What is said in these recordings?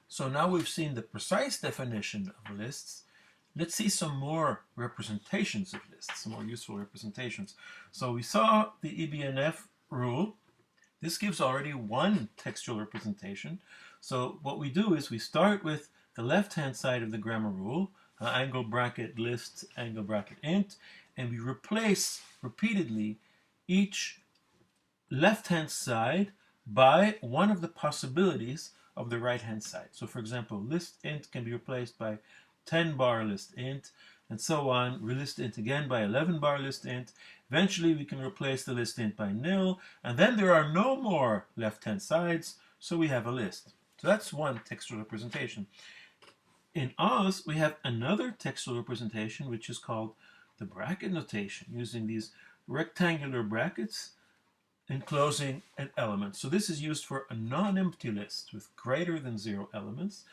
So now we've seen the precise definition of lists. Let's see some more representations of lists, some more useful representations. So we saw the EBNF rule. This gives already one textual representation. So what we do is we start with the left-hand side of the grammar rule, angle bracket list, angle bracket int, and we replace repeatedly each left-hand side by one of the possibilities of the right-hand side. So for example, list int can be replaced by 10 bar list int, and so on, list int again by 11 bar list int. Eventually we can replace the list int by nil, and then there are no more left-hand sides, so we have a list. So that's one textual representation. In Oz, we have another textual representation, which is called the bracket notation, using these rectangular brackets enclosing an element. So this is used for a non-empty list with greater than 0 elements.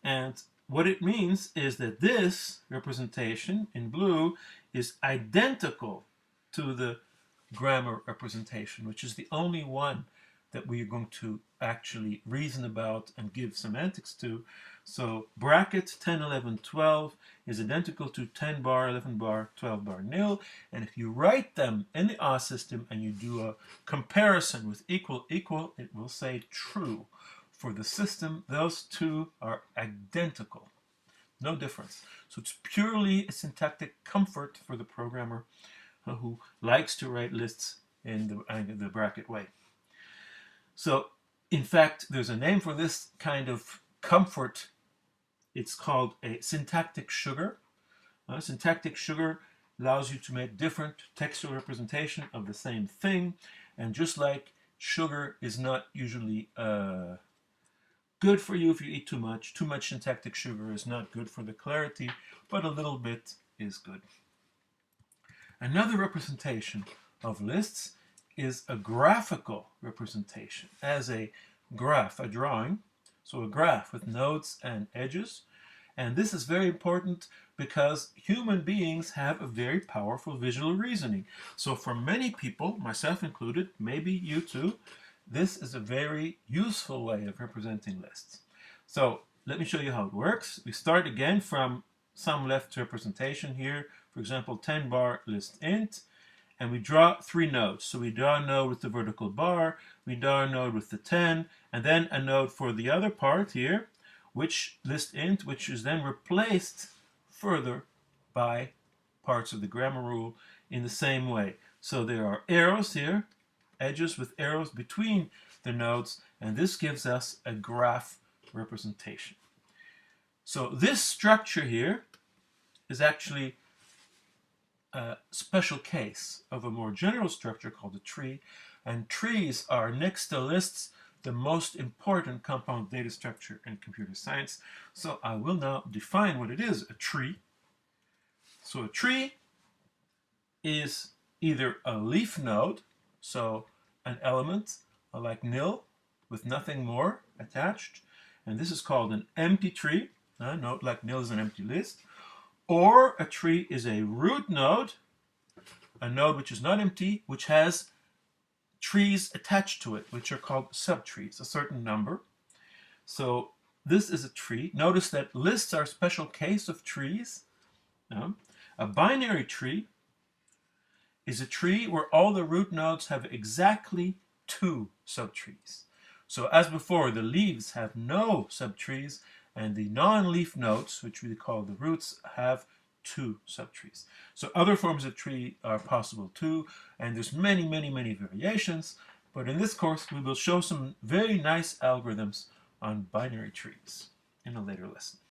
And what it means is that this representation in blue is identical to the grammar representation, which is the only one that we are going to actually reason about and give semantics to. So bracket 10, 11, 12 is identical to 10 bar, 11 bar, 12 bar nil. And if you write them in the OS system and you do a comparison with equal, equal, it will say true. For the system, those two are identical. No difference. So it's purely a syntactic comfort for the programmer who likes to write lists in the bracket way. So, in fact, there's a name for this kind of comfort. It's called a syntactic sugar. Syntactic sugar allows you to make different textual representation of the same thing. And just like sugar is not usually good for you if you eat too much syntactic sugar is not good for the clarity, but a little bit is good. Another representation of lists is a graphical representation, as a graph, a drawing. So a graph with nodes and edges. And this is very important because human beings have a very powerful visual reasoning. So for many people, myself included, maybe you too, this is a very useful way of representing lists. So let me show you how it works. We start again from some left representation here. For example, 10 bar list int. And we draw 3 nodes. So we draw a node with the vertical bar, we draw a node with the 10, and then a node for the other part here, which list int, which is then replaced further by parts of the grammar rule in the same way. So there are arrows here, edges with arrows between the nodes, and this gives us a graph representation. So this structure here is actually a special case of a more general structure called a tree, and trees are, next to lists, the most important compound data structure in computer science. So I will now define what it is, a tree. So a tree is either a leaf node, so an element like nil with nothing more attached, and this is called an empty tree. Note like nil is an empty list. Or a tree is a root node, a node which is not empty, which has trees attached to it, which are called subtrees, a certain number. So this is a tree. Notice that lists are a special case of trees. A binary tree is a tree where all the root nodes have exactly 2 subtrees. So as before, the leaves have no subtrees, and the non-leaf nodes, which we call the roots, have 2 subtrees. So other forms of tree are possible too, and there's many, many, many variations. But in this course, we will show some very nice algorithms on binary trees in a later lesson.